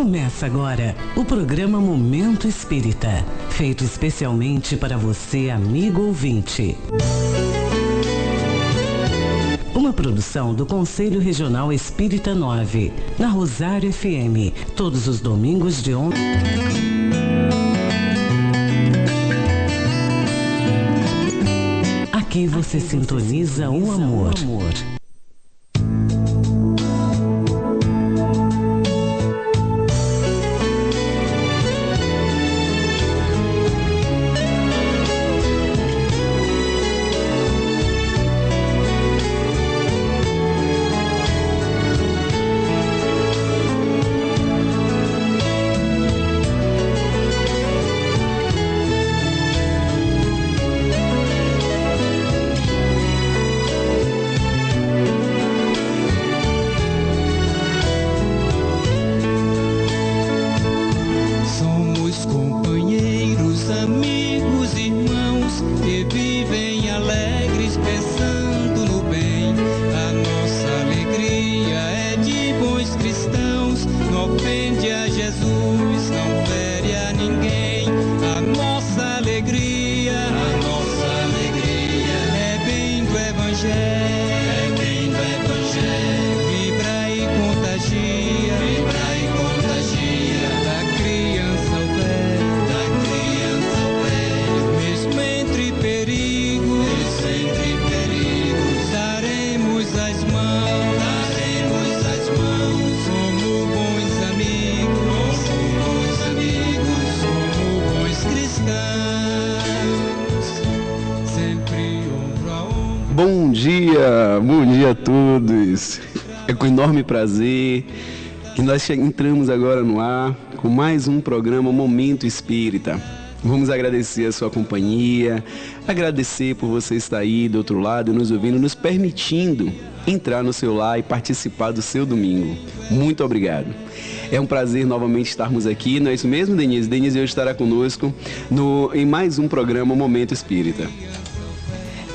Começa agora o programa Momento Espírita, feito especialmente para você, amigo ouvinte. Uma produção do Conselho Regional Espírita 9, na Rosário FM, todos os domingos de 11. Aqui você sintoniza o amor. Bom dia a todos. É com enorme prazer que nós entramos agora no ar com mais um programa Momento Espírita. Vamos agradecer a sua companhia, agradecer por você estar aí do outro lado, nos ouvindo, nos permitindo entrar no seu lar e participar do seu domingo. Muito obrigado. É um prazer novamente estarmos aqui, não é isso mesmo, Denise? Denise hoje estará conosco em mais um programa Momento Espírita.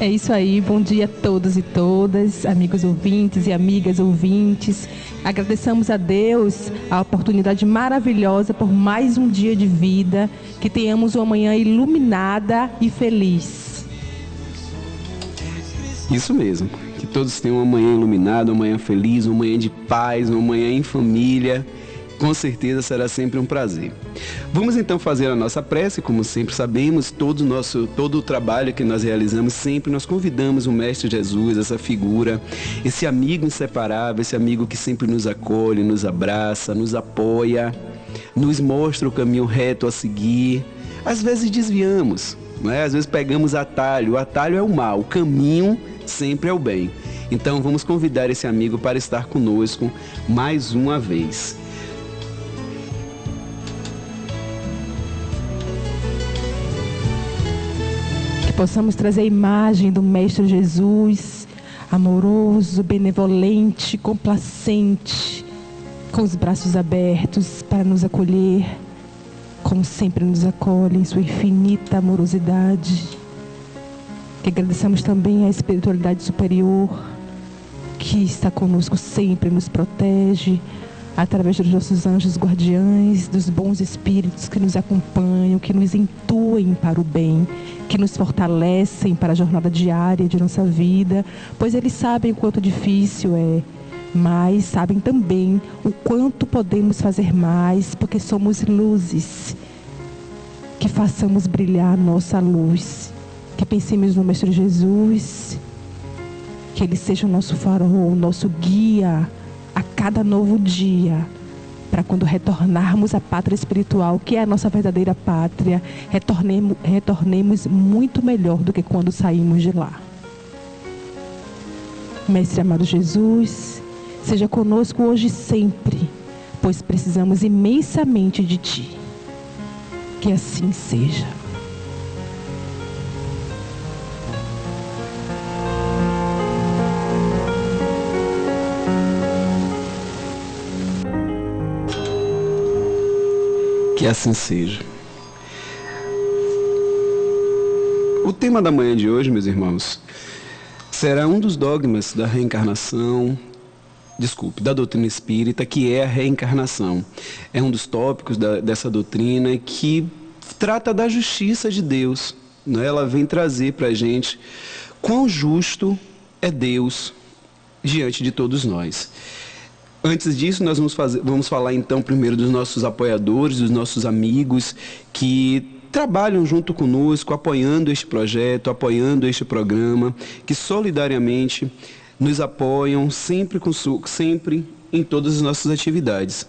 É isso aí, bom dia a todos e todas, amigos ouvintes e amigas ouvintes. Agradecemos a Deus a oportunidade maravilhosa por mais um dia de vida, que tenhamos uma manhã iluminada e feliz. Isso mesmo, que todos tenham uma manhã iluminada, uma manhã feliz, uma manhã de paz, uma manhã em família. Com certeza será sempre um prazer. Vamos então fazer a nossa prece, como sempre sabemos, todo o trabalho que nós realizamos, sempre nós convidamos o Mestre Jesus, essa figura, esse amigo inseparável, esse amigo que sempre nos acolhe, nos abraça, nos apoia, nos mostra o caminho reto a seguir. Às vezes desviamos, né? Às vezes pegamos atalho, o atalho é o mal, o caminho sempre é o bem. Então vamos convidar esse amigo para estar conosco mais uma vez. Possamos trazer a imagem do Mestre Jesus, amoroso, benevolente, complacente, com os braços abertos para nos acolher, como sempre nos acolhe em sua infinita amorosidade. Que agradecemos também à espiritualidade superior, que está conosco sempre, nos protege, através dos nossos anjos guardiães, dos bons espíritos que nos acompanham, que nos intuem para o bem, que nos fortalecem para a jornada diária de nossa vida, pois eles sabem o quanto difícil é, mas sabem também o quanto podemos fazer mais, porque somos luzes. Que façamos brilhar nossa luz, que pensemos no Mestre Jesus, que Ele seja o nosso farol, o nosso guia, a cada novo dia, para quando retornarmos à pátria espiritual, que é a nossa verdadeira pátria, retornemos muito melhor do que quando saímos de lá. Mestre amado Jesus, seja conosco hoje e sempre, pois precisamos imensamente de Ti. Que assim seja. Que assim seja. O tema da manhã de hoje, meus irmãos, será um dos dogmas da reencarnação, da doutrina espírita, que é a reencarnação. É um dos tópicos dessa doutrina que trata da justiça de Deus, né? Ela vem trazer para a gente quão justo é Deus diante de todos nós. Antes disso, nós vamos falar então primeiro dos nossos apoiadores, dos nossos amigos que trabalham junto conosco, apoiando este projeto, apoiando este programa, que solidariamente nos apoiam sempre em todas as nossas atividades.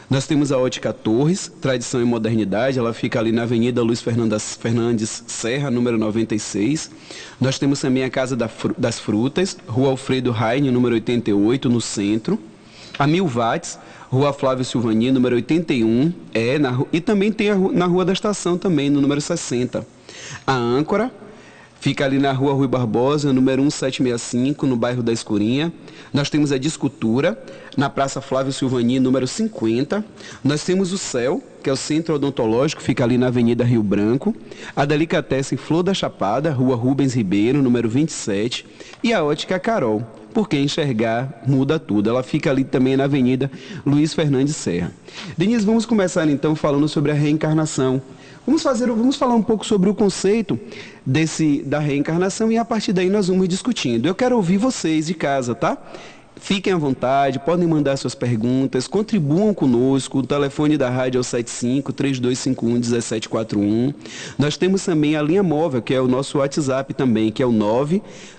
Nós temos a Ótica Torres, Tradição e Modernidade, ela fica ali na Avenida Luiz Fernandes Serra, número 96. Nós temos também a Casa das Frutas, Rua Alfredo Heine, número 88, no centro. A 1000 watts, Rua Flávio Silvani, número 81, e também tem na Rua da Estação também, no número 60. A Âncora fica ali na Rua Rui Barbosa, número 1765, no bairro da Escurinha. Nós temos a Discultura, na Praça Flávio Silvani, número 50. Nós temos o CEL, que é o Centro Odontológico, fica ali na Avenida Rio Branco. A Delicatessen Flor da Chapada, Rua Rubens Ribeiro, número 27. E a Ótica Carol, porque enxergar muda tudo. Ela fica ali também na Avenida Luiz Fernandes Serra. Denise, vamos começar então falando sobre a reencarnação. Vamos falar um pouco sobre o conceito da reencarnação e a partir daí nós vamos discutindo. Eu quero ouvir vocês de casa, tá? Fiquem à vontade, podem mandar suas perguntas, contribuam conosco. O telefone da rádio é o 75-3251-1741. Nós temos também a linha móvel, que é o nosso WhatsApp também, que é o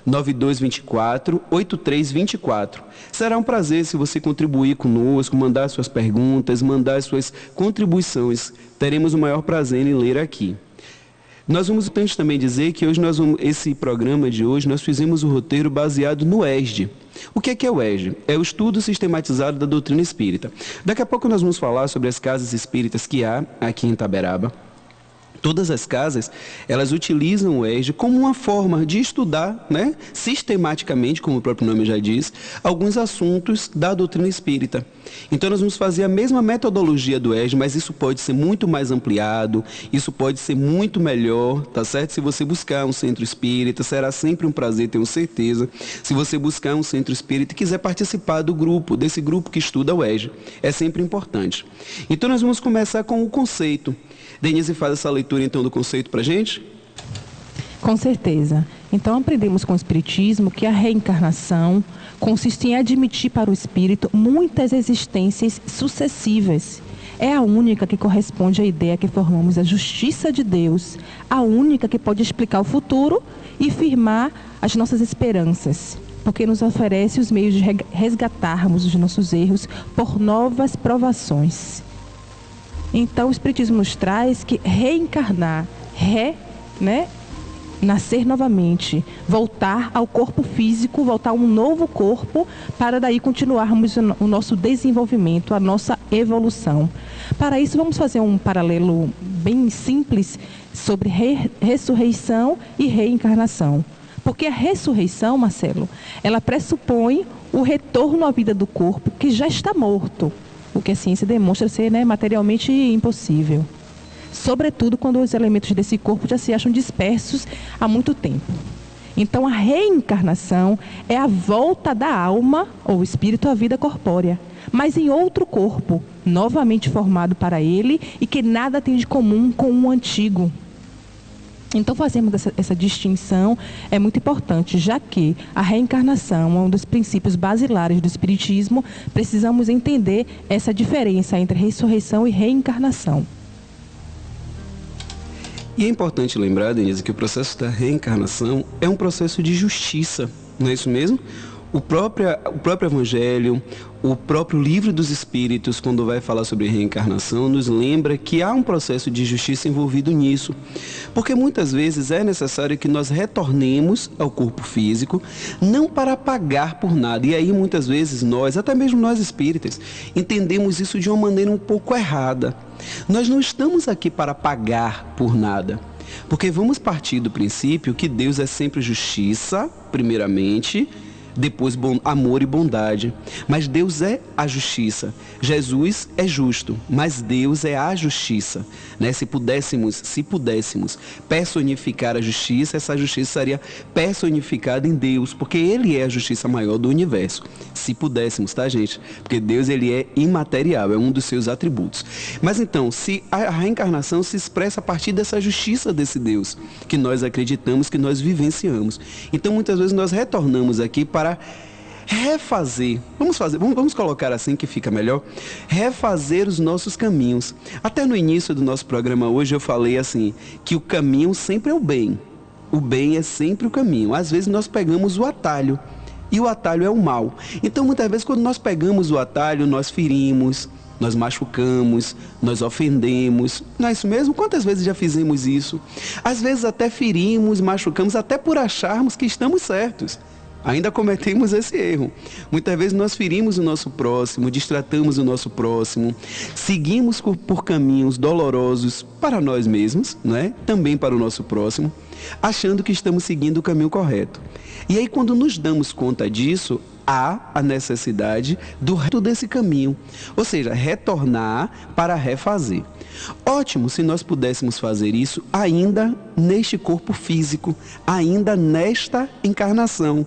99224-8324. Será um prazer se você contribuir conosco, mandar suas perguntas, mandar suas contribuições. Teremos o maior prazer em ler aqui. Nós vamos também dizer que hoje esse programa de hoje nós fizemos o roteiro baseado no ESD. O que é o ESD? É o Estudo Sistematizado da Doutrina Espírita. Daqui a pouco nós vamos falar sobre as casas espíritas que há aqui em Itaberaba. Todas as casas, elas utilizam o ESD como uma forma de estudar, né, sistematicamente, como o próprio nome já diz, alguns assuntos da doutrina espírita. Então, nós vamos fazer a mesma metodologia do ESD, mas isso pode ser muito mais ampliado, isso pode ser muito melhor, tá certo? Se você buscar um centro espírita, será sempre um prazer, tenho certeza. Se você buscar um centro espírita e quiser participar desse grupo que estuda o ESD, é sempre importante. Então, nós vamos começar com o conceito. Denise, faz essa leitura então do conceito para a gente? Com certeza. Então aprendemos com o Espiritismo que a reencarnação consiste em admitir para o espírito muitas existências sucessivas. É a única que corresponde à ideia que formamos a justiça de Deus, a única que pode explicar o futuro e firmar as nossas esperanças, porque nos oferece os meios de resgatarmos os nossos erros por novas provações. Então, o Espiritismo nos traz que reencarnar, nascer novamente, voltar ao corpo físico, voltar a um novo corpo, para daí continuarmos o nosso desenvolvimento, a nossa evolução. Para isso, vamos fazer um paralelo bem simples sobre ressurreição e reencarnação. Porque a ressurreição, Marcelo, ela pressupõe o retorno à vida do corpo que já está morto. O que a ciência demonstra ser materialmente impossível. Sobretudo quando os elementos desse corpo já se acham dispersos há muito tempo. Então, a reencarnação é a volta da alma ou espírito à vida corpórea, mas em outro corpo, novamente formado para ele e que nada tem de comum com o antigo. Então, fazemos essa distinção, é muito importante, já que a reencarnação é um dos princípios basilares do Espiritismo, precisamos entender essa diferença entre ressurreição e reencarnação. E é importante lembrar, Denise, que o processo da reencarnação é um processo de justiça, não é isso mesmo? O próprio Evangelho, o próprio Livro dos Espíritos, quando vai falar sobre reencarnação, nos lembra que há um processo de justiça envolvido nisso. Porque muitas vezes é necessário que nós retornemos ao corpo físico, não para pagar por nada. E aí muitas vezes nós, até mesmo nós espíritas, entendemos isso de uma maneira um pouco errada. Nós não estamos aqui para pagar por nada. Porque vamos partir do princípio que Deus é sempre justiça, primeiramente, depois amor e bondade. Mas Deus é a justiça. Jesus é justo, mas Deus é a justiça, né? Se pudéssemos personificar a justiça, essa justiça seria personificada em Deus, porque Ele é a justiça maior do universo. Se pudéssemos, tá, gente? Porque Deus, Ele é imaterial, é um dos seus atributos. Mas então, se a reencarnação se expressa a partir dessa justiça desse Deus, que nós acreditamos, que nós vivenciamos. Então, muitas vezes nós retornamos aqui para refazer, vamos colocar assim que fica melhor, refazer os nossos caminhos. Até no início do nosso programa hoje eu falei assim, que o caminho sempre é o bem é sempre o caminho. Às vezes nós pegamos o atalho, e o atalho é o mal. Então muitas vezes quando nós pegamos o atalho, nós ferimos, nós machucamos, nós ofendemos. Não é isso mesmo? Quantas vezes já fizemos isso? Às vezes até ferimos, machucamos, até por acharmos que estamos certos. Ainda cometemos esse erro. Muitas vezes nós ferimos o nosso próximo, distratamos o nosso próximo, seguimos por caminhos dolorosos para nós mesmos, não é? Também para o nosso próximo, achando que estamos seguindo o caminho correto. E aí, quando nos damos conta disso, há a necessidade do retorno desse caminho, ou seja, retornar para refazer. Ótimo se nós pudéssemos fazer isso ainda neste corpo físico, ainda nesta encarnação.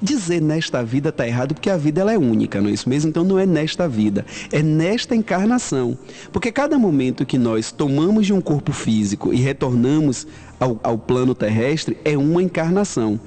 Dizer nesta vida está errado porque a vida ela é única, não é isso mesmo? Então não é nesta vida, é nesta encarnação. Porque cada momento que nós tomamos de um corpo físico e retornamos ao plano terrestre é uma encarnação.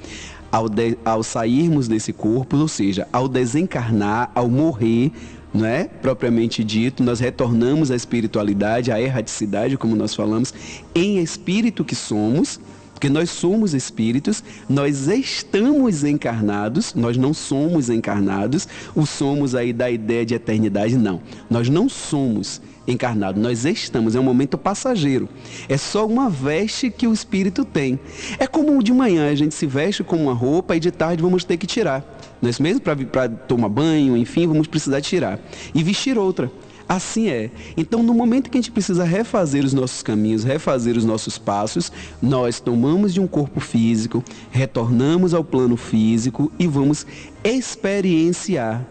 Ao sairmos desse corpo, ou seja, ao desencarnar, ao morrer, não é? Propriamente dito, nós retornamos à espiritualidade, à erraticidade, como nós falamos, em espírito que somos, porque nós somos espíritos, nós estamos encarnados, nós não somos encarnados, o somos aí da ideia de eternidade, não. Nós não somos encarnados, nós estamos, é um momento passageiro. É só uma veste que o espírito tem. É como de manhã a gente se veste com uma roupa e de tarde vamos ter que tirar. Não é isso mesmo? Para tomar banho, enfim, vamos precisar tirar. E vestir outra. Assim é. Então, no momento que a gente precisa refazer os nossos caminhos, refazer os nossos passos, nós tomamos de um corpo físico, retornamos ao plano físico e vamos experienciar.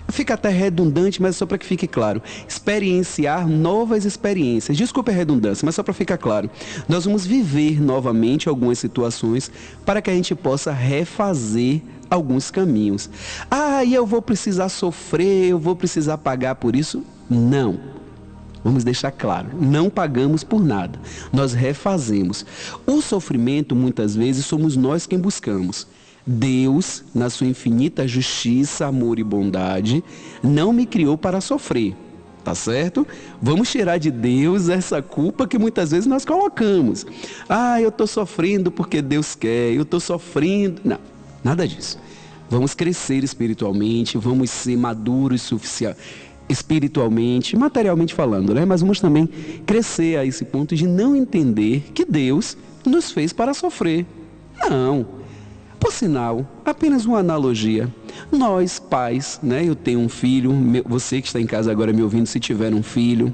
Fica até redundante, mas só para que fique claro. Experienciar novas experiências. Desculpe a redundância, mas só para ficar claro. Nós vamos viver novamente algumas situações para que a gente possa refazer alguns caminhos. E eu vou precisar sofrer, eu vou precisar pagar por isso? Não. Vamos deixar claro, não pagamos por nada. Nós refazemos. O sofrimento, muitas vezes, somos nós quem buscamos. Deus, na sua infinita justiça, amor e bondade, não me criou para sofrer, tá certo? Vamos tirar de Deus essa culpa que muitas vezes nós colocamos. Eu estou sofrendo porque Deus quer, eu estou sofrendo... Não, nada disso. Vamos crescer espiritualmente, vamos ser maduros espiritualmente, materialmente falando, né? Mas vamos também crescer a esse ponto de não entender que Deus nos fez para sofrer. Não. Por sinal, apenas uma analogia. Nós, pais, né? Eu tenho um filho, você que está em casa agora me ouvindo, se tiver um filho,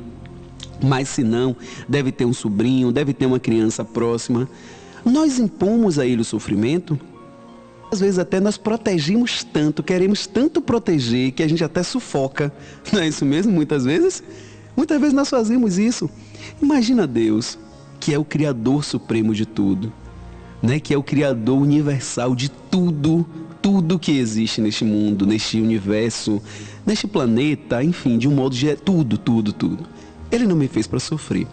mas se não, deve ter um sobrinho, deve ter uma criança próxima. Nós impomos a ele o sofrimento. Às vezes até nós protegemos tanto, queremos tanto proteger, que a gente até sufoca. Não é isso mesmo? Muitas vezes nós fazemos isso. Imagina Deus, que é o Criador Supremo de tudo. Né, que é o Criador universal de tudo que existe neste mundo, neste universo, neste planeta, enfim, de um modo geral, tudo. Ele não me fez para sofrer.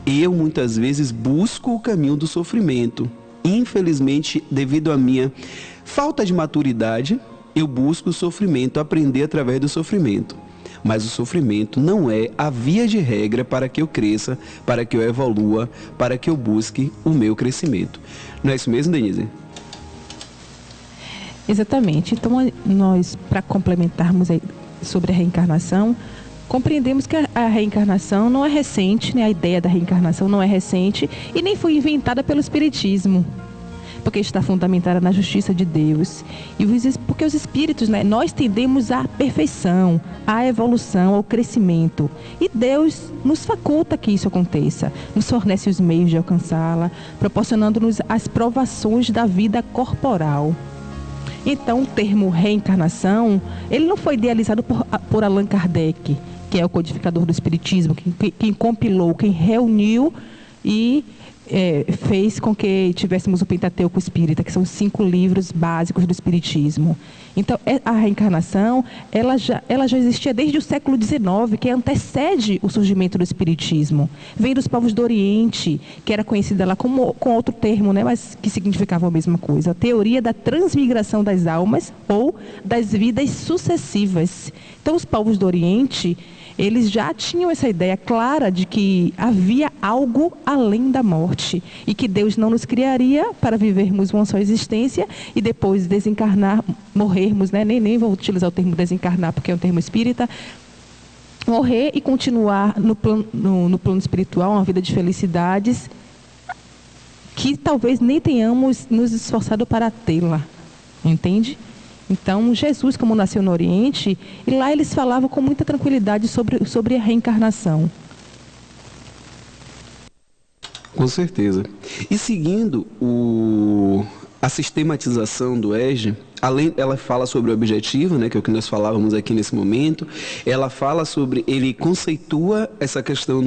Eu, muitas vezes, busco o caminho do sofrimento. Infelizmente, devido à minha falta de maturidade, eu busco o sofrimento, aprender através do sofrimento. Mas o sofrimento não é a via de regra para que eu cresça, para que eu evolua, para que eu busque o meu crescimento. Não é isso mesmo, Denise? Exatamente. Então, nós, para complementarmos sobre a reencarnação, compreendemos que a reencarnação não é recente, né? A ideia da reencarnação não é recente e nem foi inventada pelo Espiritismo, porque está fundamentada na justiça de Deus. E porque os espíritos, né, nós tendemos à perfeição, à evolução, ao crescimento. E Deus nos faculta que isso aconteça, nos fornece os meios de alcançá-la, proporcionando-nos as provações da vida corporal. Então, o termo reencarnação, ele não foi idealizado por Allan Kardec, que é o codificador do Espiritismo, quem compilou, quem reuniu e fez com que tivéssemos o Pentateuco Espírita, que são 5 livros básicos do Espiritismo. Então, a reencarnação, ela já existia desde o século XIX, que antecede o surgimento do Espiritismo. Vem dos povos do Oriente, que era conhecida lá com outro termo, né, mas que significava a mesma coisa. A teoria da transmigração das almas ou das vidas sucessivas. Então, os povos do Oriente, eles já tinham essa ideia clara de que havia algo além da morte e que Deus não nos criaria para vivermos uma só existência e depois desencarnar, morrermos, né? Nem vou utilizar o termo desencarnar porque é um termo espírita, morrer e continuar no plano espiritual, uma vida de felicidades que talvez nem tenhamos nos esforçado para tê-la, entende? Então, Jesus, como nasceu no Oriente, e lá eles falavam com muita tranquilidade sobre a reencarnação. Com certeza. E seguindo a sistematização do EJA, ela fala sobre o objetivo, né, que é o que nós falávamos aqui nesse momento, ela fala sobre, ele conceitua essa questão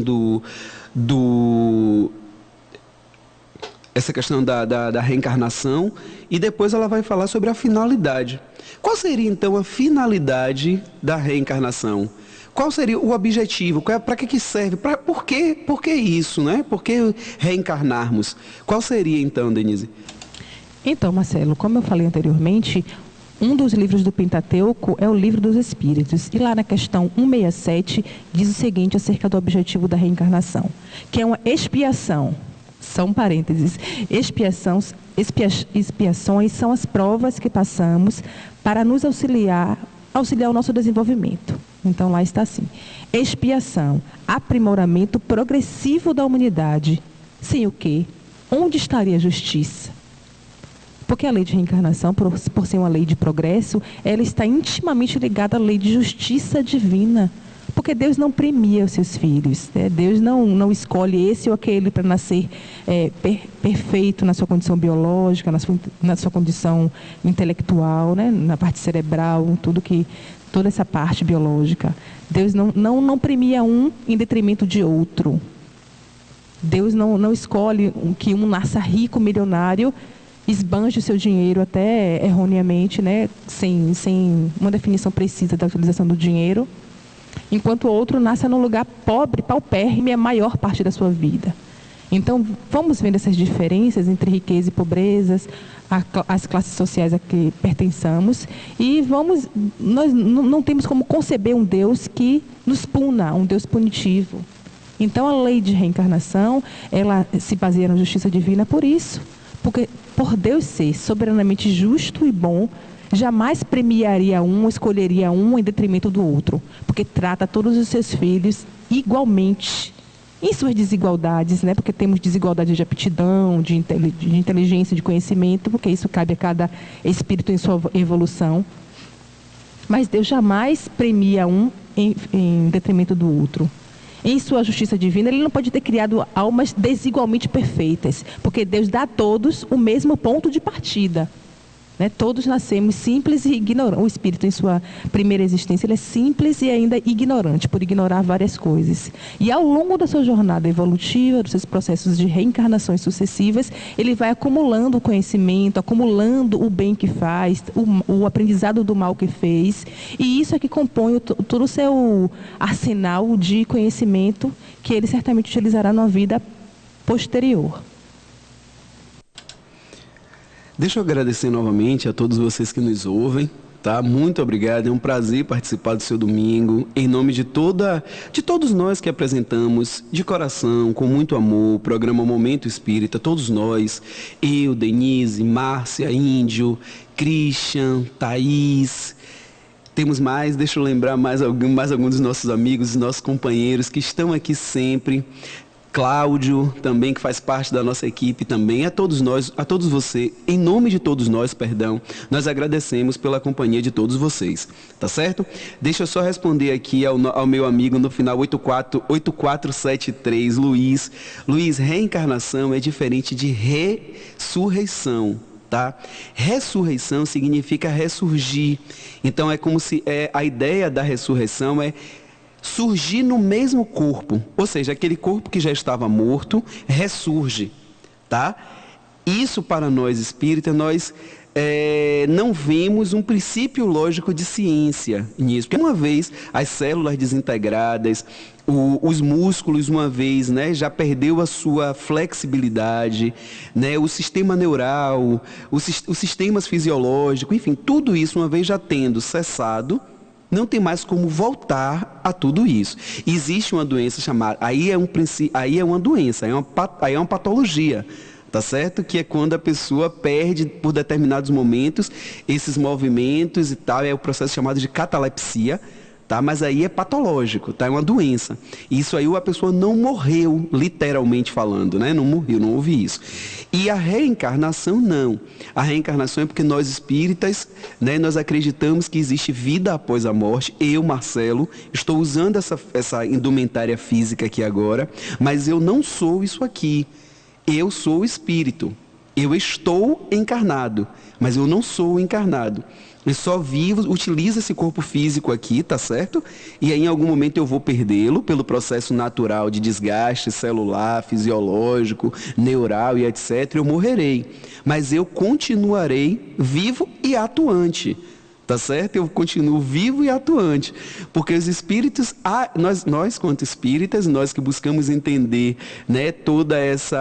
essa questão da reencarnação, e depois ela vai falar sobre a finalidade. Qual seria, então, a finalidade da reencarnação? Qual seria o objetivo? Para que serve? Por que isso, né? Por que reencarnarmos? Qual seria, então, Denise? Então, Marcelo, como eu falei anteriormente, um dos livros do Pentateuco é o Livro dos Espíritos. E lá na questão 167 diz o seguinte acerca do objetivo da reencarnação, que é uma expiação. São parênteses. Expiações são as provas que passamos para nos auxiliar o nosso desenvolvimento. Então, lá está assim. Expiação, aprimoramento progressivo da humanidade. Sem o quê? Onde estaria a justiça? Porque a lei de reencarnação, por ser uma lei de progresso, ela está intimamente ligada à lei de justiça divina. Porque Deus não premia os seus filhos, né? Deus não escolhe esse ou aquele para nascer perfeito na sua condição biológica, na sua condição intelectual, né? Na parte cerebral, toda essa parte biológica. Deus não premia um em detrimento de outro. Deus não escolhe que um nasça rico, milionário, esbanje o seu dinheiro até erroneamente, né? Sem uma definição precisa da utilização do dinheiro, enquanto o outro nasce num lugar pobre, paupérrimo, a maior parte da sua vida. Então, vamos vendo essas diferenças entre riqueza e pobreza, as classes sociais a que pertençamos, e nós não temos como conceber um Deus que nos puna, um Deus punitivo. Então, a lei de reencarnação, ela se baseia na justiça divina por isso, porque por Deus ser soberanamente justo e bom, jamais premiaria um, escolheria um em detrimento do outro, porque trata todos os seus filhos igualmente, em suas desigualdades, né? Porque temos desigualdade de aptidão, de inteligência, de conhecimento, porque isso cabe a cada espírito em sua evolução. Mas Deus jamais premia um em detrimento do outro. Em sua justiça divina, Ele não pode ter criado almas desigualmente perfeitas, porque Deus dá a todos o mesmo ponto de partida. Né? Todos nascemos simples e ignorantes. O espírito, em sua primeira existência, ele é simples e ainda ignorante, por ignorar várias coisas. E ao longo da sua jornada evolutiva, dos seus processos de reencarnações sucessivas, ele vai acumulando o conhecimento, acumulando o bem que faz, o aprendizado do mal que fez. E isso é que compõe todo o seu arsenal de conhecimento que ele certamente utilizará na vida posterior. Deixa eu agradecer novamente a todos vocês que nos ouvem, tá? Muito obrigado, é um prazer participar do seu domingo, em nome de todos nós que apresentamos de coração, com muito amor, o programa Momento Espírita, todos nós, eu, Denise, Márcia, Índio, Christian, Thaís. Temos mais, deixa eu lembrar mais alguns dos nossos amigos, nossos companheiros que estão aqui sempre. Cláudio, também, que faz parte da nossa equipe também, a todos vocês, em nome de todos nós, nós agradecemos pela companhia de todos vocês, tá certo? Deixa eu só responder aqui ao meu amigo no final 8473, Luiz. Luiz, reencarnação é diferente de ressurreição, tá? Ressurreição significa ressurgir. Então é como se a ideia da ressurreição é surgir no mesmo corpo, ou seja, aquele corpo que já estava morto ressurge, tá? Isso para nós espíritas, nós não vemos um princípio lógico de ciência nisso. Porque uma vez as células desintegradas, os músculos uma vez, né, já perdeu a sua flexibilidade, né, o sistema neural, os sistemas fisiológicos, enfim, tudo isso uma vez já tendo cessado, não tem mais como voltar a tudo isso. Existe uma doença chamada, aí é uma doença, aí é uma patologia. Tá certo? Que é quando a pessoa perde, por determinados momentos, esses movimentos e tal, é o processo chamado de catalepsia, tá? Mas aí é patológico, tá? É uma doença. Isso aí a pessoa não morreu, literalmente falando, né? Não morreu, não houve isso. E a reencarnação, não. A reencarnação é porque nós espíritas, né, nós acreditamos que existe vida após a morte. Eu, Marcelo, estou usando essa indumentária física aqui agora, mas eu não sou isso aqui. Eu sou o espírito, eu estou encarnado, mas eu não sou encarnado. Eu só vivo, utilizo esse corpo físico aqui, tá certo? E aí em algum momento eu vou perdê-lo pelo processo natural de desgaste celular, fisiológico, neural e etc. Eu morrerei, mas eu continuarei vivo e atuante. Tá certo? Eu continuo vivo e atuante, porque os espíritos, nós quanto espíritas, nós que buscamos entender, né, todas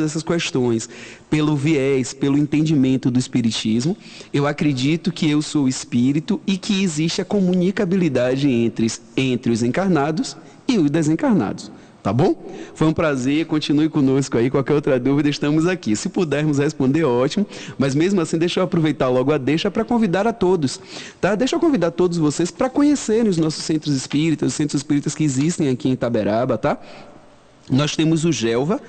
essas questões pelo viés, pelo entendimento do espiritismo, eu acredito que eu sou espírito e que existe a comunicabilidade entre os encarnados e os desencarnados. Tá bom? Foi um prazer, continue conosco aí, qualquer outra dúvida estamos aqui. Se pudermos responder, ótimo, mas mesmo assim deixa eu aproveitar logo a deixa para convidar a todos, tá? Deixa eu convidar todos vocês para conhecerem os nossos centros espíritas, os centros espíritas que existem aqui em Itaberaba, tá? Nós temos o GELVA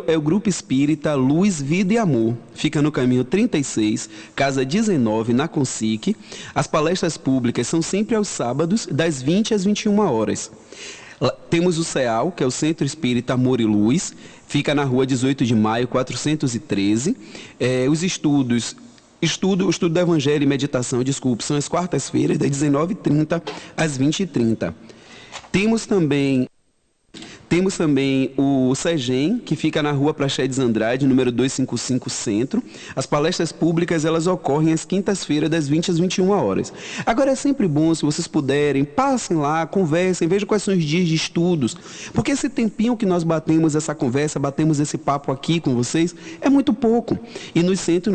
é o Grupo Espírita Luz, Vida e Amor, fica no caminho 36, casa 19, na Consic. As palestras públicas são sempre aos sábados, das 20 às 21 horas. Temos o CEAL, que é o Centro Espírita Amor e Luz, fica na rua 18 de maio, 413. Os estudo do Evangelho e Meditação, são as quartas-feiras, das 19h30 às 20h30. Temos também o SEGEM, que fica na rua Praxedes Andrade, número 255, Centro. As palestras públicas, elas ocorrem às quintas-feiras, das 20 às 21 horas. Agora, é sempre bom, se vocês puderem, passem lá, conversem, vejam quais são os dias de estudos. Porque esse tempinho que nós batemos essa conversa, batemos esse papo aqui com vocês, é muito pouco. E no centro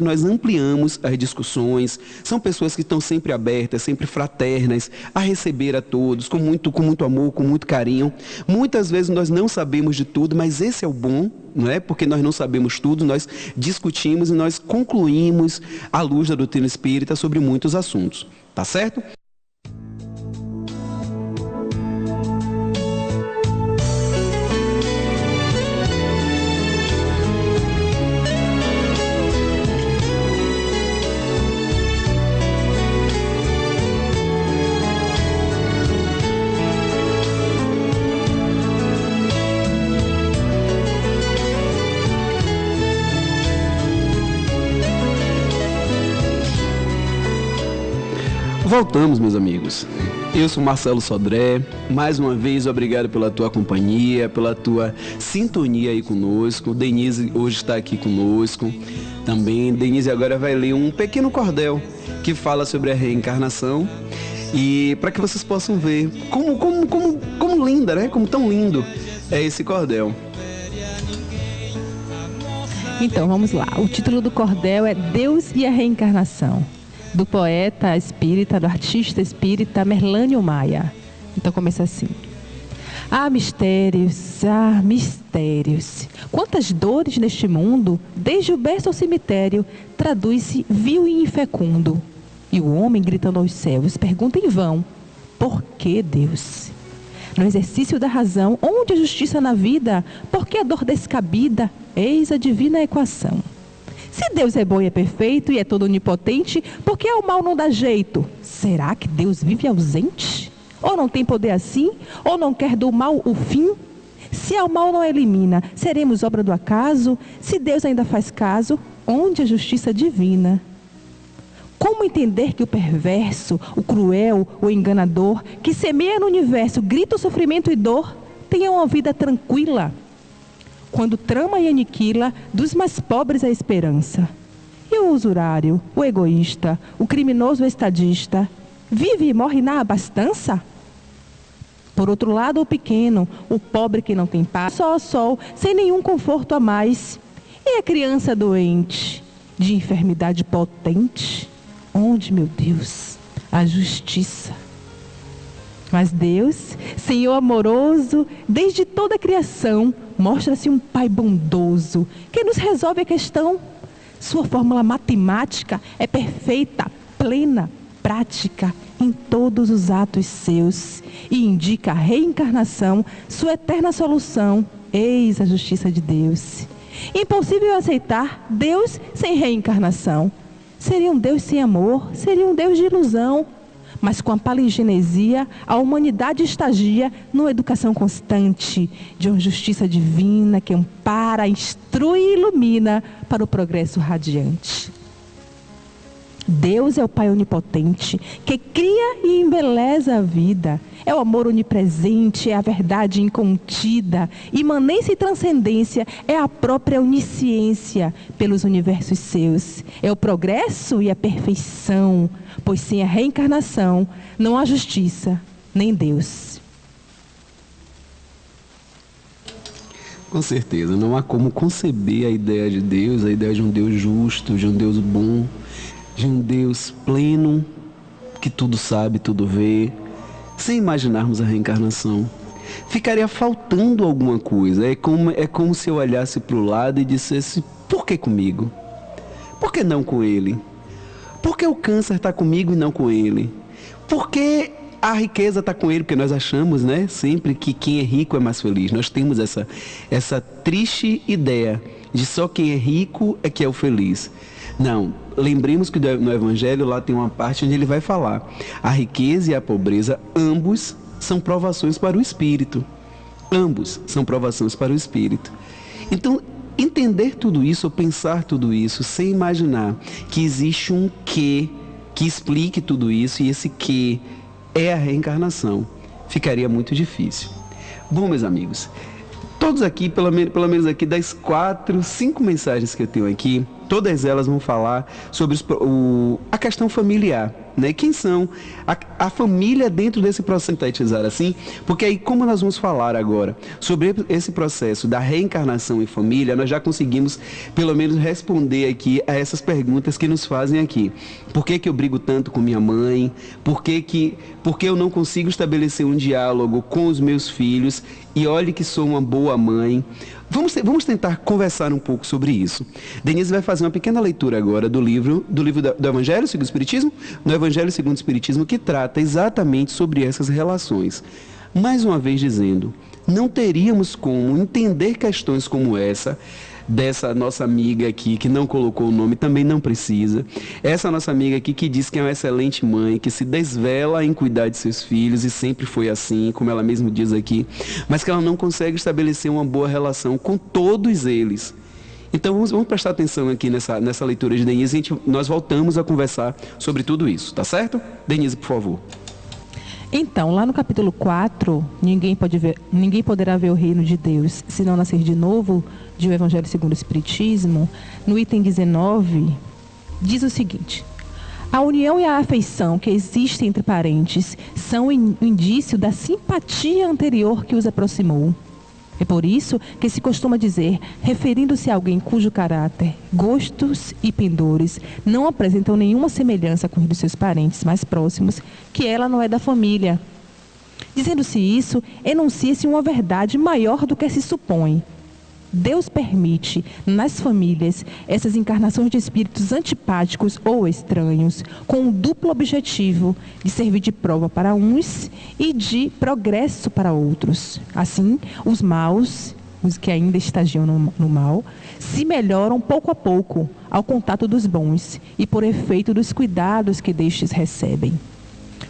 nós ampliamos as discussões. São pessoas que estão sempre abertas, sempre fraternas, a receber a todos, com muito amor, com muito carinho. Muitas vezes nós não sabemos de tudo, mas esse é o bom, não é? Porque nós não sabemos tudo, nós discutimos e nós concluímos à luz da doutrina espírita sobre muitos assuntos. Tá certo? Voltamos, meus amigos. Eu sou Marcelo Sodré. Mais uma vez, obrigado pela tua companhia, pela tua sintonia aí conosco. Denise hoje está aqui conosco também. Denise agora vai ler um pequeno cordel que fala sobre a reencarnação. E para que vocês possam ver como linda, né? Como tão lindo é esse cordel. Então, vamos lá. O título do cordel é Deus e a Reencarnação, do poeta espírita, do artista espírita Merlânio Maia. Então começa assim. Mistérios, mistérios. Quantas dores neste mundo, desde o berço ao cemitério, traduz-se vil e infecundo. E o homem, gritando aos céus, pergunta em vão: por que Deus? No exercício da razão, onde a justiça na vida? Por que a dor descabida? Eis a divina equação. Se Deus é bom e é perfeito e é todo onipotente, por que ao mal não dá jeito? Será que Deus vive ausente? Ou não tem poder assim? Ou não quer do mal o fim? Se ao mal não elimina, seremos obra do acaso? Se Deus ainda faz caso, onde a justiça divina? Como entender que o perverso, o cruel, o enganador, que semeia no universo grita, sofrimento e dor, tenha uma vida tranquila, quando trama e aniquila dos mais pobres a esperança? E o usurário, o egoísta, o criminoso, o estadista, vive e morre na abastança? Por outro lado, o pequeno, o pobre que não tem paz, só ao sol, sem nenhum conforto a mais. E a criança doente, de enfermidade potente? Onde, meu Deus, a justiça? Mas Deus, Senhor amoroso, desde toda a criação, mostra-se um Pai bondoso, que nos resolve a questão. Sua fórmula matemática é perfeita, plena, prática em todos os atos seus, e indica a reencarnação, sua eterna solução. Eis a justiça de Deus. Impossível aceitar Deus sem reencarnação. Seria um Deus sem amor, seria um Deus de ilusão. Mas com a palingenesia, a humanidade estagia numa educação constante de uma justiça divina que ampara, instrui e ilumina para o progresso radiante. Deus é o Pai onipotente, que cria e embeleza a vida. É o amor onipresente, é a verdade incontida. Imanência e transcendência é a própria onisciência pelos universos seus. É o progresso e a perfeição, pois sem a reencarnação não há justiça, nem Deus. Com certeza, não há como conceber a ideia de Deus, a ideia de um Deus justo, de um Deus bom, de um Deus pleno, que tudo sabe, tudo vê, sem imaginarmos a reencarnação. Ficaria faltando alguma coisa. É como se eu olhasse para o lado e dissesse: por que comigo? Por que não com ele? Por que o câncer está comigo e não com ele? Por que a riqueza está com ele? Porque nós achamos, né, sempre que quem é rico é mais feliz. Nós temos essa triste ideia de só quem é rico é que é o feliz. Não, lembremos que no Evangelho lá tem uma parte onde ele vai falar: a riqueza e a pobreza, ambos são provações para o espírito. Ambos são provações para o espírito. Então, entender tudo isso, ou pensar tudo isso, sem imaginar que existe um quê que explique tudo isso, e esse quê é a reencarnação, ficaria muito difícil. Bom, meus amigos, todos aqui, pelo menos aqui das 4, 5 mensagens que eu tenho aqui, todas elas vão falar sobre a questão familiar, né? Quem são a família dentro desse processo, sintetizar assim, porque aí, como nós vamos falar agora sobre esse processo da reencarnação em família, nós já conseguimos pelo menos responder aqui a essas perguntas que nos fazem aqui. Por que eu brigo tanto com minha mãe? Por que eu não consigo estabelecer um diálogo com os meus filhos? E olhe que sou uma boa mãe. Vamos tentar conversar um pouco sobre isso. Denise vai fazer uma pequena leitura agora do livro do Evangelho segundo o Espiritismo, no Evangelho segundo o Espiritismo, que trata exatamente sobre essas relações. Mais uma vez dizendo, não teríamos como entender questões como essa, dessa nossa amiga aqui, que não colocou o nome, também não precisa. Essa nossa amiga aqui que diz que é uma excelente mãe, que se desvela em cuidar de seus filhos, e sempre foi assim, como ela mesma diz aqui, mas que ela não consegue estabelecer uma boa relação com todos eles. Então vamos prestar atenção aqui nessa leitura de Denise, e nós voltamos a conversar sobre tudo isso, tá certo? Denise, por favor. Então, lá no capítulo 4, ninguém poderá ver o reino de Deus se não nascer de novo, de O Evangelho segundo o Espiritismo, no item 19, diz o seguinte: a união e a afeição que existem entre parentes são indício da simpatia anterior que os aproximou. É por isso que se costuma dizer, referindo-se a alguém cujo caráter, gostos e pendores não apresentam nenhuma semelhança com os de seus parentes mais próximos, que ela não é da família. Dizendo-se isso, enuncia-se uma verdade maior do que se supõe. Deus permite, nas famílias, essas encarnações de espíritos antipáticos ou estranhos, com um duplo objetivo de servir de prova para uns e de progresso para outros. Assim, os maus, os que ainda estagiam no mal, se melhoram pouco a pouco ao contato dos bons e por efeito dos cuidados que destes recebem.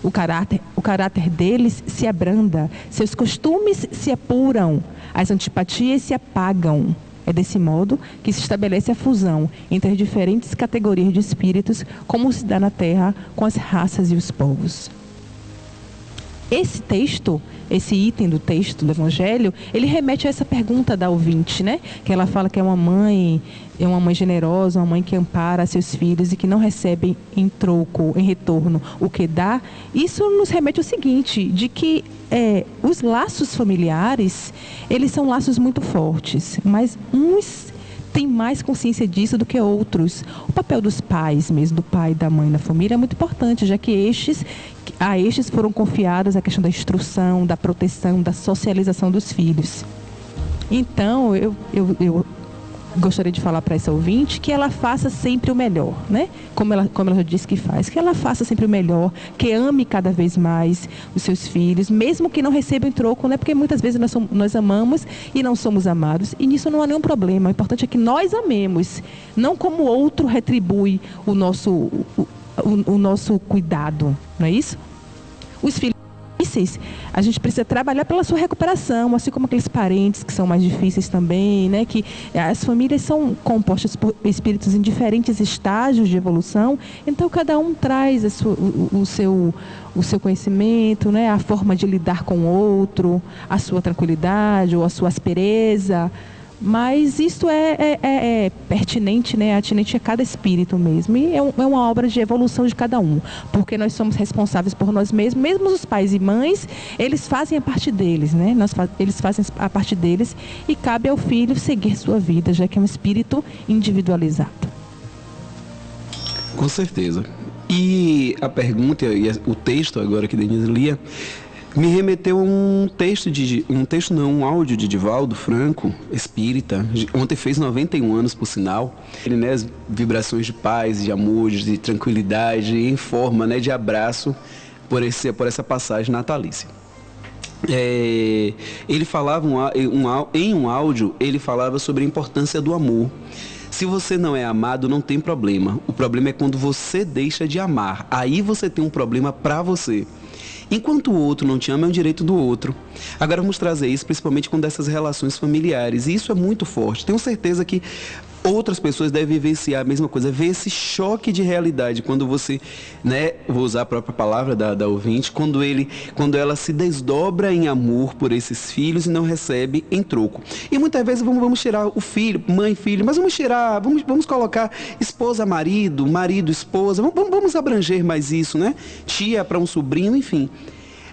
O caráter deles se abranda, seus costumes se apuram, as antipatias se apagam. É desse modo que se estabelece a fusão entre as diferentes categorias de espíritos, como se dá na Terra com as raças e os povos. Esse texto, esse item do texto do Evangelho, ele remete a essa pergunta da ouvinte, né? Que ela fala que é uma mãe generosa, uma mãe que ampara seus filhos e que não recebe em troco, em retorno, o que dá. Isso nos remete ao seguinte, de que os laços familiares, eles são laços muito fortes, mas uns têm mais consciência disso do que outros. O papel dos pais mesmo, do pai e da mãe na família é muito importante, já que a estes foram confiadas a questão da instrução, da proteção, da socialização dos filhos. Então, eu gostaria de falar para essa ouvinte que ela faça sempre o melhor, né? Como ela já disse que faz, que ela faça sempre o melhor, que ame cada vez mais os seus filhos, mesmo que não recebam em troco, né? Porque muitas vezes nós amamos e não somos amados, e nisso não há nenhum problema. O importante é que nós amemos, não como o outro retribui o nosso cuidado, não é isso? Os filhos difíceis, a gente precisa trabalhar pela sua recuperação, assim como aqueles parentes que são mais difíceis também, né? Que as famílias são compostas por espíritos em diferentes estágios de evolução, então cada um traz o seu conhecimento, né? A forma de lidar com o outro, a sua tranquilidade ou a sua aspereza. Mas isso é pertinente, né? Atinente a cada espírito mesmo. E é uma obra de evolução de cada um. Porque nós somos responsáveis por nós mesmos. Mesmo os pais e mães, eles fazem a parte deles, né? Eles fazem a parte deles. E cabe ao filho seguir sua vida, já que é um espírito individualizado. Com certeza. E a pergunta e o texto agora que Denise lia me remeteu a um áudio de Divaldo Franco, espírita. Ontem fez 91 anos, por sinal. Ele, né, as vibrações de paz, de amor, de tranquilidade, em forma, né, de abraço por essa passagem natalícia. Ele falava em um áudio, ele falava sobre a importância do amor. Se você não é amado, não tem problema. O problema é quando você deixa de amar. Aí você tem um problema para você. Enquanto o outro não te ama, é um direito do outro. Agora vamos trazer isso principalmente com dessas relações familiares. E isso é muito forte. Tenho certeza que outras pessoas devem vivenciar a mesma coisa, ver esse choque de realidade quando você, né, vou usar a própria palavra da ouvinte, quando ela se desdobra em amor por esses filhos e não recebe em troco. E muitas vezes vamos tirar o filho, mãe, filho, mas vamos colocar esposa, marido, esposa, vamos abranger mais isso, né? Tia para um sobrinho, enfim.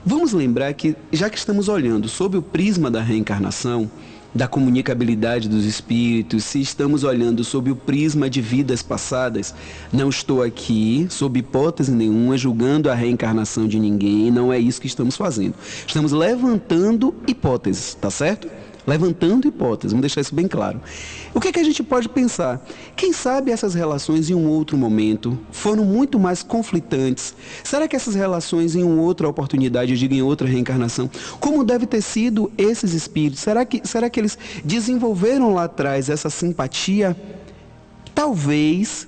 Vamos lembrar que, já que estamos olhando sob o prisma da reencarnação, da comunicabilidade dos espíritos, se estamos olhando sob o prisma de vidas passadas, não estou aqui, sob hipótese nenhuma, julgando a reencarnação de ninguém, não é isso que estamos fazendo. Estamos levantando hipóteses, tá certo? Levantando hipóteses, vamos deixar isso bem claro. O que a gente pode pensar? Quem sabe essas relações em um outro momento foram muito mais conflitantes? Será que essas relações em uma outra oportunidade, eu digo em outra reencarnação, como deve ter sido esses espíritos? Será que eles desenvolveram lá atrás essa simpatia? Talvez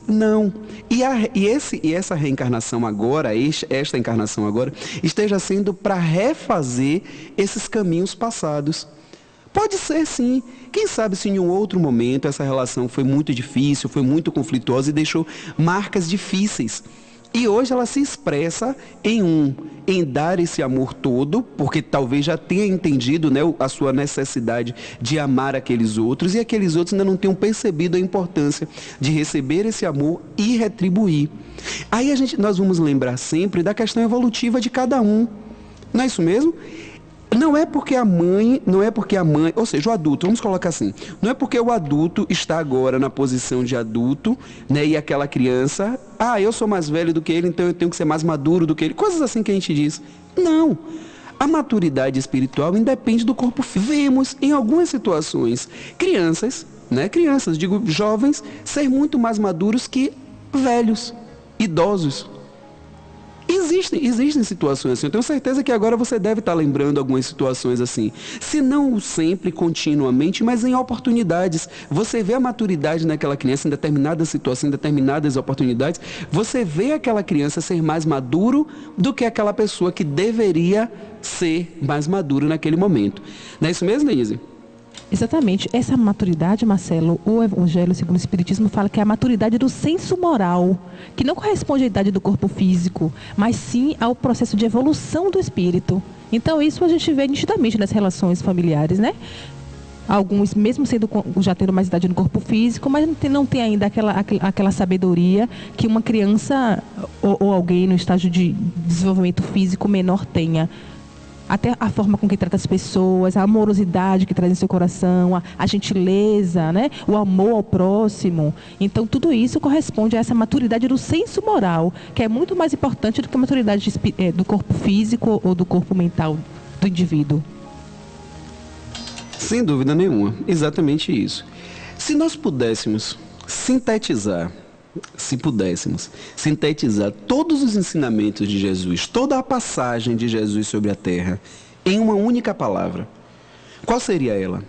não. E essa reencarnação agora, esta encarnação agora, esteja sendo para refazer esses caminhos passados. Pode ser, sim. Quem sabe se em um outro momento essa relação foi muito difícil, foi muito conflituosa e deixou marcas difíceis. E hoje ela se expressa em dar esse amor todo, porque talvez já tenha entendido, né, a sua necessidade de amar aqueles outros, e aqueles outros ainda não tenham percebido a importância de receber esse amor e retribuir. Aí nós vamos lembrar sempre da questão evolutiva de cada um. Não é isso mesmo? Não é porque a mãe, ou seja, o adulto, vamos colocar assim, não é porque o adulto está agora na posição de adulto, né, e aquela criança, eu sou mais velho do que ele, então eu tenho que ser mais maduro do que ele, coisas assim que a gente diz. Não. A maturidade espiritual independe do corpo físico. Vemos em algumas situações crianças, digo jovens, ser muito mais maduros que velhos, idosos. Existem situações assim. Eu tenho certeza que agora você deve estar lembrando algumas situações assim. Se não sempre, continuamente, mas em oportunidades. Você vê a maturidade naquela criança em determinadas situações, em determinadas oportunidades. Você vê aquela criança ser mais maduro do que aquela pessoa que deveria ser mais maduro naquele momento. Não é isso mesmo, Denise? Exatamente. Essa maturidade, Marcelo, o Evangelho segundo o Espiritismo fala que é a maturidade do senso moral, que não corresponde à idade do corpo físico, mas sim ao processo de evolução do espírito. Então, isso a gente vê nitidamente nas relações familiares, né? Alguns, mesmo já tendo mais idade no corpo físico, mas não tem ainda aquela sabedoria que uma criança ou alguém no estágio de desenvolvimento físico menor tenha. Até a forma com que trata as pessoas, a amorosidade que traz em seu coração, a gentileza, né? O amor ao próximo. Então, tudo isso corresponde a essa maturidade do senso moral, que é muito mais importante do que a maturidade do corpo físico ou do corpo mental do indivíduo. Sem dúvida nenhuma, exatamente isso. Se nós pudéssemos sintetizar todos os ensinamentos de Jesus, toda a passagem de Jesus sobre a terra, em uma única palavra, qual seria ela?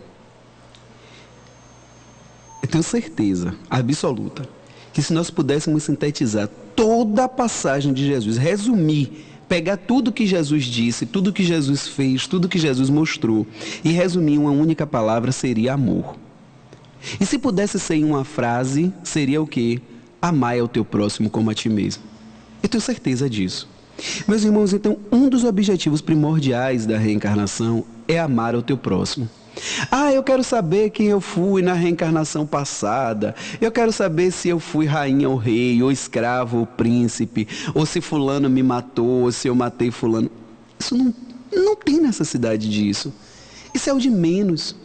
Eu tenho certeza absoluta que se nós pudéssemos sintetizar toda a passagem de Jesus, resumir, pegar tudo que Jesus disse, tudo que Jesus fez, tudo que Jesus mostrou e resumir em uma única palavra, seria amor. E se pudesse ser em uma frase, seria o quê? Amar ao teu próximo como a ti mesmo. Eu tenho certeza disso. Meus irmãos, então, um dos objetivos primordiais da reencarnação é amar ao teu próximo. Eu quero saber quem eu fui na reencarnação passada. Eu quero saber se eu fui rainha ou rei, ou escravo ou príncipe, ou se fulano me matou, ou se eu matei fulano. Isso não tem necessidade disso. Isso é o de menos.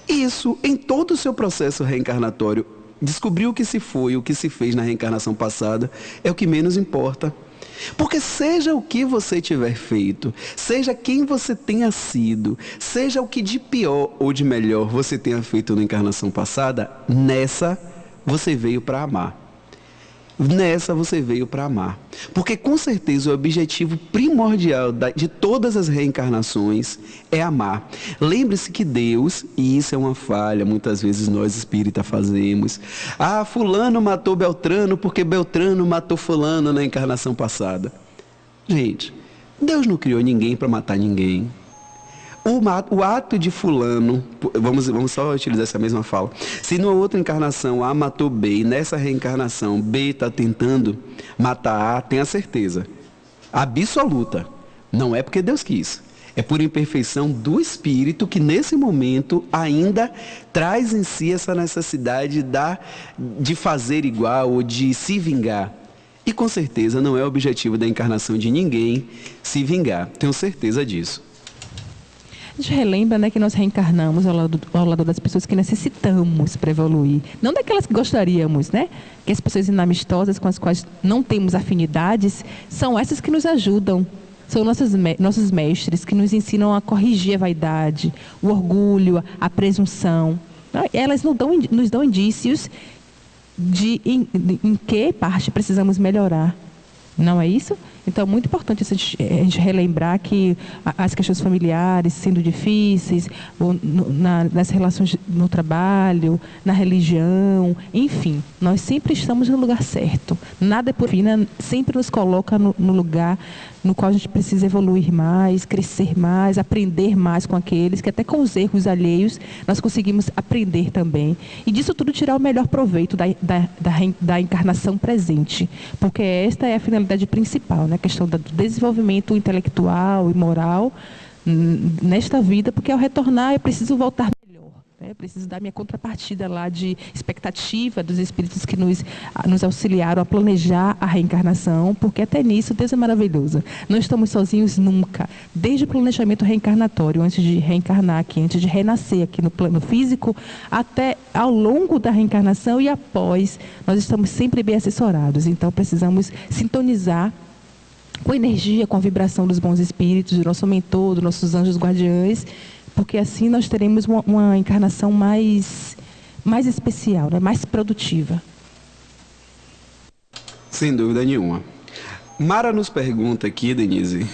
Isso, em todo o seu processo reencarnatório, descobrir o que se foi, o que se fez na reencarnação passada, é o que menos importa. Porque seja o que você tiver feito, seja quem você tenha sido, seja o que de pior ou de melhor você tenha feito na encarnação passada, nessa você veio para amar. Nessa você veio para amar. Porque com certeza o objetivo primordial de todas as reencarnações é amar. Lembre-se que Deus, e isso é uma falha, muitas vezes nós espíritas fazemos. Fulano matou Beltrano porque Beltrano matou fulano na encarnação passada. Gente, Deus não criou ninguém para matar ninguém. O ato de fulano, vamos só utilizar essa mesma fala, se numa outra encarnação A matou B e nessa reencarnação B está tentando matar A, tenha certeza absoluta, não é porque Deus quis, é por imperfeição do espírito que nesse momento ainda traz em si essa necessidade de fazer igual ou de se vingar. E com certeza não é o objetivo da encarnação de ninguém se vingar, tenho certeza disso. A gente relembra, né, que nós reencarnamos ao lado das pessoas que necessitamos para evoluir. Não daquelas que gostaríamos, né? Que as pessoas inamistosas com as quais não temos afinidades, são essas que nos ajudam. São nossos mestres que nos ensinam a corrigir a vaidade, o orgulho, a presunção. Elas nos dão indícios em que parte precisamos melhorar. Não é isso? Então, é muito importante a gente relembrar que as questões familiares sendo difíceis, ou nas relações no trabalho, na religião, enfim, nós sempre estamos no lugar certo. Nada é por fim, sempre nos coloca no lugar no qual a gente precisa evoluir mais, crescer mais, aprender mais com aqueles que até com os erros alheios nós conseguimos aprender também. E disso tudo tirar o melhor proveito da encarnação presente, porque esta é a finalidade principal, né? A questão do desenvolvimento intelectual e moral nesta vida, porque ao retornar eu preciso voltar melhor, né? Eu preciso dar minha contrapartida lá de expectativa dos espíritos que nos auxiliaram a planejar a reencarnação, porque até nisso Deus é maravilhoso. Não estamos sozinhos nunca, desde o planejamento reencarnatório, antes de reencarnar aqui, antes de renascer aqui no plano físico, até ao longo da reencarnação e após, nós estamos sempre bem assessorados. Então precisamos sintonizar com a energia, com a vibração dos bons espíritos, do nosso mentor, dos nossos anjos guardiães, porque assim nós teremos uma encarnação mais especial, né? Mais produtiva. Sem dúvida nenhuma. Mara nos pergunta aqui, Denise,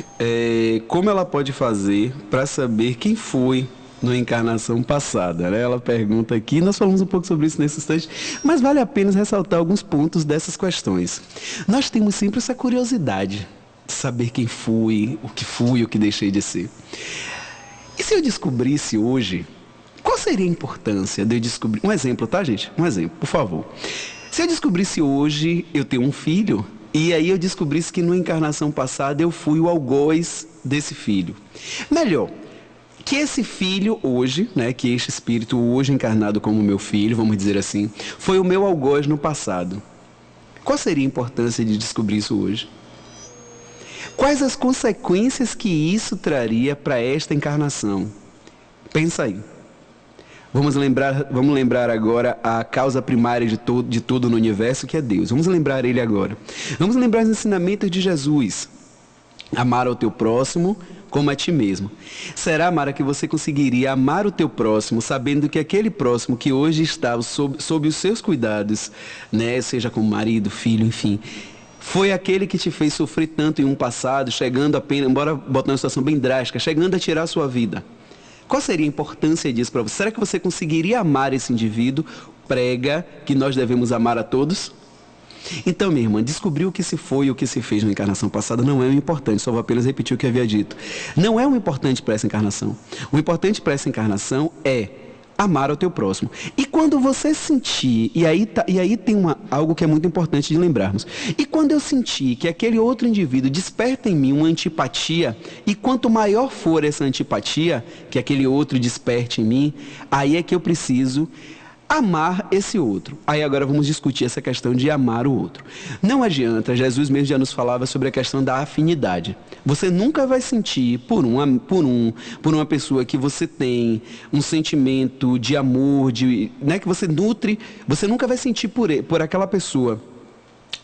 como ela pode fazer para saber quem foi na encarnação passada, né? Ela pergunta aqui, nós falamos um pouco sobre isso nesse instante, mas vale a pena ressaltar alguns pontos dessas questões. Nós temos sempre essa curiosidade de saber quem fui, o que deixei de ser. E se eu descobrisse hoje, qual Qual seria a importância de eu descobrir... Um exemplo, tá, gente? Um exemplo, por favor. Se eu descobrisse hoje, eu tenho um filho, e aí eu descobrisse que numa encarnação passada eu fui o algoz desse filho. Melhor, que esse filho hoje, né, que este espírito hoje encarnado como meu filho, vamos dizer assim, foi o meu algoz no passado. Qual seria a importância de descobrir isso hoje? Quais as consequências que isso traria para esta encarnação? Pensa aí. Vamos lembrar agora a causa primária de tudo no universo, que é Deus. Vamos lembrar Ele agora. Vamos lembrar os ensinamentos de Jesus. Amar ao teu próximo como a ti mesmo. Será, Mara, que você conseguiria amar o teu próximo, sabendo que aquele próximo que hoje está sob os seus cuidados, né, seja como marido, filho, enfim, foi aquele que te fez sofrer tanto em um passado, chegando apenas, embora botando uma situação bem drástica, chegando a tirar a sua vida? Qual seria a importância disso para você? Será que você conseguiria amar esse indivíduo? Prega que nós devemos amar a todos? Então, minha irmã, descobrir o que se foi e o que se fez na encarnação passada não é o importante, só vou apenas repetir o que eu havia dito. Não é o importante para essa encarnação. O importante para essa encarnação é amar ao teu próximo. E quando você sentir, e aí tem algo que é muito importante de lembrarmos, e quando eu sentir que aquele outro indivíduo desperta em mim uma antipatia, e quanto maior for essa antipatia, que aquele outro desperte em mim, aí é que eu preciso amar esse outro. Aí agora vamos discutir essa questão de amar o outro. Não adianta, Jesus mesmo já nos falava sobre a questão da afinidade. Você nunca vai sentir por uma pessoa que você tem um sentimento de amor, né, que você nutre, você nunca vai sentir por aquela pessoa.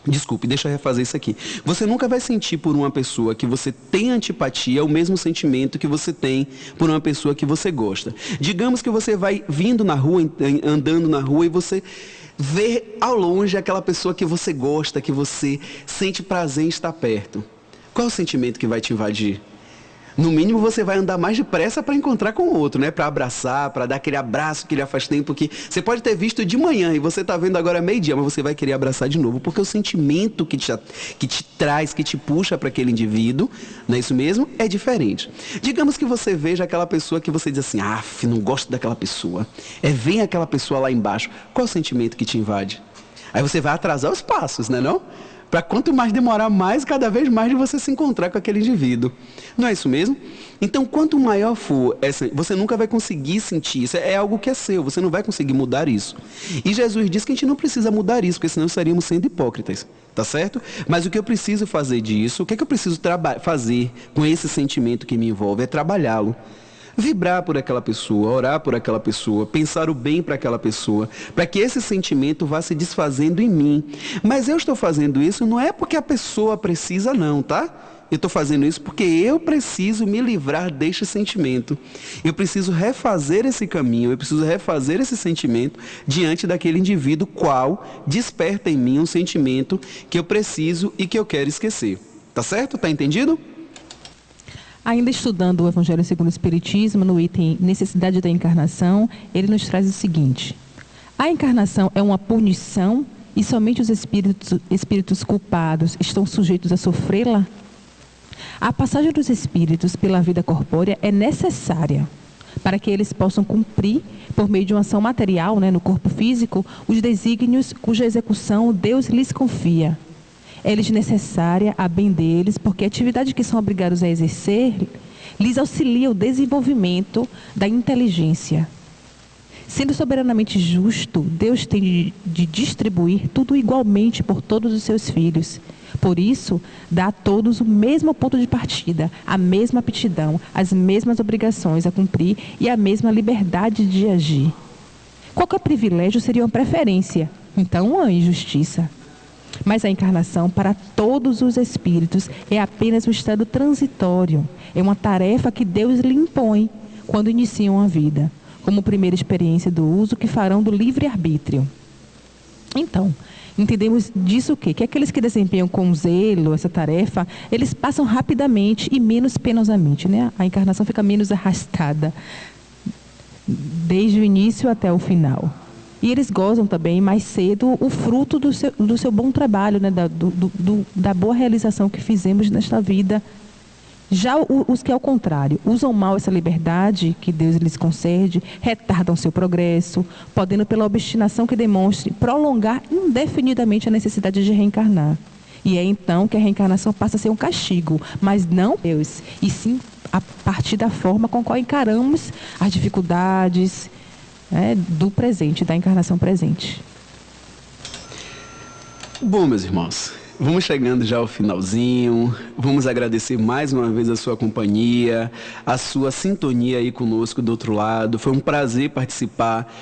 Desculpe, deixa eu refazer isso aqui. Você nunca vai sentir por uma pessoa que você tem antipatia o mesmo sentimento que você tem por uma pessoa que você gosta. Digamos que você vai vindo na rua, andando na rua, e você vê ao longe aquela pessoa que você gosta, que você sente prazer em estar perto. Qual é o sentimento que vai te invadir? No mínimo você vai andar mais depressa para encontrar com o outro, né? Para abraçar, para dar aquele abraço que lhe faz tempo, que você pode ter visto de manhã e você está vendo agora meio-dia, mas você vai querer abraçar de novo, porque o sentimento que te traz, que te puxa para aquele indivíduo, não é isso mesmo? É diferente. Digamos que você veja aquela pessoa que você diz assim, não gosto daquela pessoa. Vem aquela pessoa lá embaixo. Qual é o sentimento que te invade? Aí você vai atrasar os passos, né, não? Para quanto mais demorar mais, cada vez mais de você se encontrar com aquele indivíduo. Não é isso mesmo? Então, quanto maior for você nunca vai conseguir sentir isso. É algo que é seu, você não vai conseguir mudar isso. E Jesus diz que a gente não precisa mudar isso, porque senão estaríamos sendo hipócritas. Tá certo? Mas o que eu preciso fazer disso, o que eu preciso fazer com esse sentimento que me envolve é trabalhá-lo. Vibrar por aquela pessoa, orar por aquela pessoa, pensar o bem para aquela pessoa, para que esse sentimento vá se desfazendo em mim. Mas eu estou fazendo isso não é porque a pessoa precisa não, tá? Eu estou fazendo isso porque eu preciso me livrar deste sentimento. Eu preciso refazer esse caminho, eu preciso refazer esse sentimento diante daquele indivíduo qual desperta em mim um sentimento que eu preciso e que eu quero esquecer. Tá certo? Tá entendido? Ainda estudando o Evangelho segundo o Espiritismo, no item Necessidade da Encarnação, ele nos traz o seguinte: a encarnação é uma punição e somente os espíritos culpados estão sujeitos a sofrê-la? A passagem dos espíritos pela vida corpórea é necessária para que eles possam cumprir, por meio de uma ação material, né, no corpo físico, os desígnios cuja execução Deus lhes confia. É-lhes necessária a bem deles, porque a atividade que são obrigados a exercer lhes auxilia o desenvolvimento da inteligência. Sendo soberanamente justo, Deus tem de distribuir tudo igualmente por todos os seus filhos. Por isso, dá a todos o mesmo ponto de partida, a mesma aptidão, as mesmas obrigações a cumprir e a mesma liberdade de agir. Qualquer privilégio seria uma preferência, então uma injustiça. Mas a encarnação para todos os espíritos é apenas um estado transitório. É uma tarefa que Deus lhe impõe quando iniciam a vida, como primeira experiência do uso que farão do livre-arbítrio. Então, entendemos disso o quê? Que aqueles que desempenham com zelo essa tarefa, eles passam rapidamente e menos penosamente, né? A encarnação fica menos arrastada, desde o início até o final. E eles gozam também mais cedo o fruto do seu bom trabalho, né? Da boa realização que fizemos nesta vida. Já os que, ao contrário, usam mal essa liberdade que Deus lhes concede, retardam seu progresso, podendo, pela obstinação que demonstre, prolongar indefinidamente a necessidade de reencarnar. E é então que a reencarnação passa a ser um castigo, mas não Deus, e sim a partir da forma com qual encaramos as dificuldades do presente, da encarnação presente. Bom, meus irmãos, vamos chegando já ao finalzinho. Vamos agradecer mais uma vez a sua companhia, a sua sintonia aí conosco do outro lado. Foi um prazer participar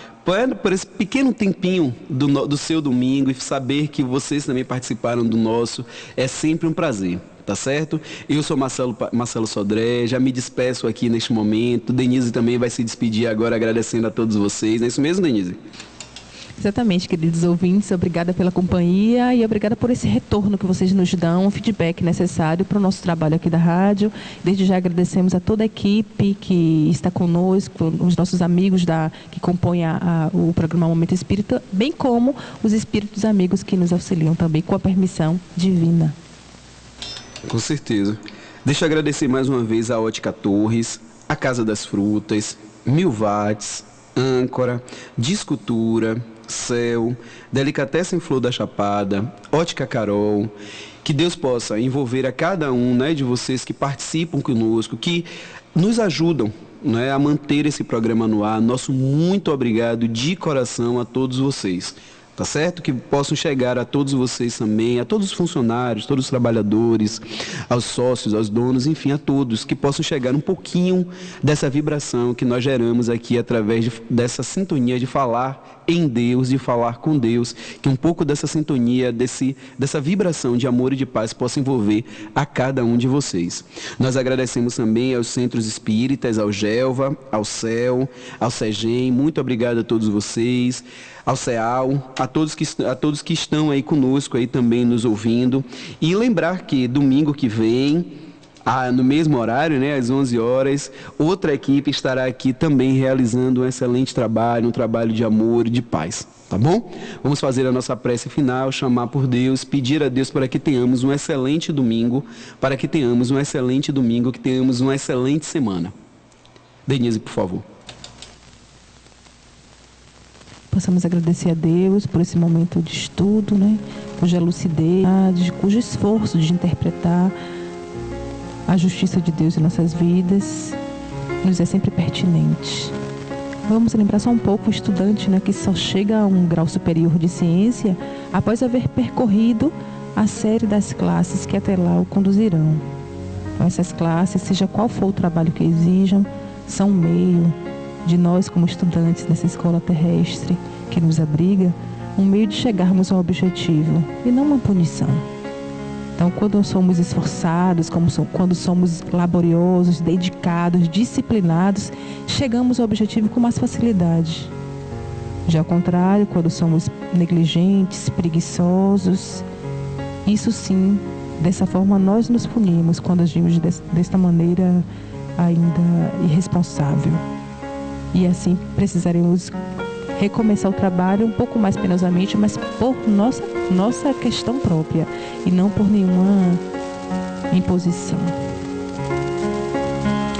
por esse pequeno tempinho do seu domingo, e saber que vocês também participaram do nosso é sempre um prazer. Tá certo? Eu sou Marcelo Sodré, já me despeço aqui neste momento. Denise também vai se despedir agora, agradecendo a todos vocês. Não é isso mesmo, Denise? Exatamente, queridos ouvintes, obrigada pela companhia e obrigada por esse retorno que vocês nos dão, o feedback necessário para o nosso trabalho aqui da rádio. Desde já agradecemos a toda a equipe que está conosco, os nossos amigos que compõem o programa Momento Espírita, bem como os espíritos amigos que nos auxiliam também com a permissão divina. Com certeza. Deixa eu agradecer mais uma vez a Ótica Torres, a Casa das Frutas, 1000 watts, Âncora, Discultura, Céu, Delicatessen Flor da Chapada, Ótica Carol. Que Deus possa envolver a cada um, de vocês que participam conosco, que nos ajudam, a manter esse programa no ar. Nosso muito obrigado de coração a todos vocês. Tá certo? Que possam chegar a todos vocês também, a todos os funcionários, todos os trabalhadores, aos sócios, aos donos, enfim, a todos, que possam chegar um pouquinho dessa vibração que nós geramos aqui através dessa sintonia de falar em Deus, de falar com Deus, que um pouco dessa sintonia, dessa vibração de amor e de paz possa envolver a cada um de vocês. Nós agradecemos também aos centros espíritas, ao Gelva, ao CEL, ao CEGEM, muito obrigado a todos vocês, ao CEAL, a todos que estão aí conosco, aí também nos ouvindo. E lembrar que domingo que vem, no mesmo horário, às 11 horas, outra equipe estará aqui também realizando um excelente trabalho, um trabalho de amor e de paz. Tá bom? Vamos fazer a nossa prece final, chamar por Deus, pedir a Deus para que tenhamos um excelente domingo, que tenhamos uma excelente semana. Denise, por favor. Possamos agradecer a Deus por esse momento de estudo, cuja lucidez, cujo esforço de interpretar a justiça de Deus em nossas vidas nos é sempre pertinente. Vamos lembrar só um pouco o estudante que só chega a um grau superior de ciência após haver percorrido a série das classes que até lá o conduzirão. Então, essas classes, seja qual for o trabalho que exijam, são um meio de nós, como estudantes nessa escola terrestre que nos abriga, um meio de chegarmos ao objetivo e não uma punição. Então, quando somos esforçados, quando somos laboriosos, dedicados, disciplinados, chegamos ao objetivo com mais facilidade. Já ao contrário, quando somos negligentes, preguiçosos, isso sim, dessa forma nós nos punimos quando agimos desta maneira ainda irresponsável. E assim precisaremos recomeçar o trabalho um pouco mais penosamente, mas por nossa questão própria e não por nenhuma imposição.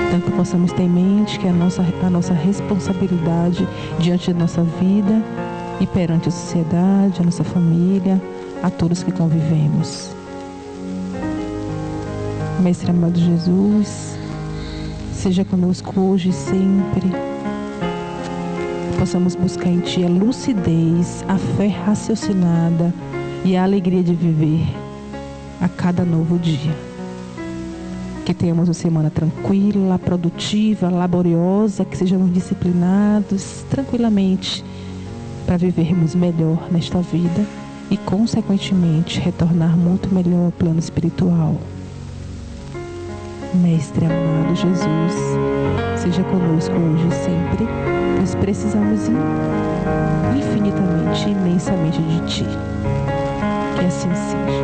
Então, que possamos ter em mente que a nossa responsabilidade diante da nossa vida e perante a sociedade, a nossa família, a todos que convivemos. Mestre amado Jesus, seja conosco hoje e sempre. Possamos buscar em Ti a lucidez, a fé raciocinada e a alegria de viver a cada novo dia. Que tenhamos uma semana tranquila, produtiva, laboriosa, que sejamos disciplinados tranquilamente para vivermos melhor nesta vida e, consequentemente, retornar muito melhor ao plano espiritual. Mestre amado Jesus, seja conosco hoje e sempre, pois precisamos infinitamente, imensamente de Ti. Que assim seja.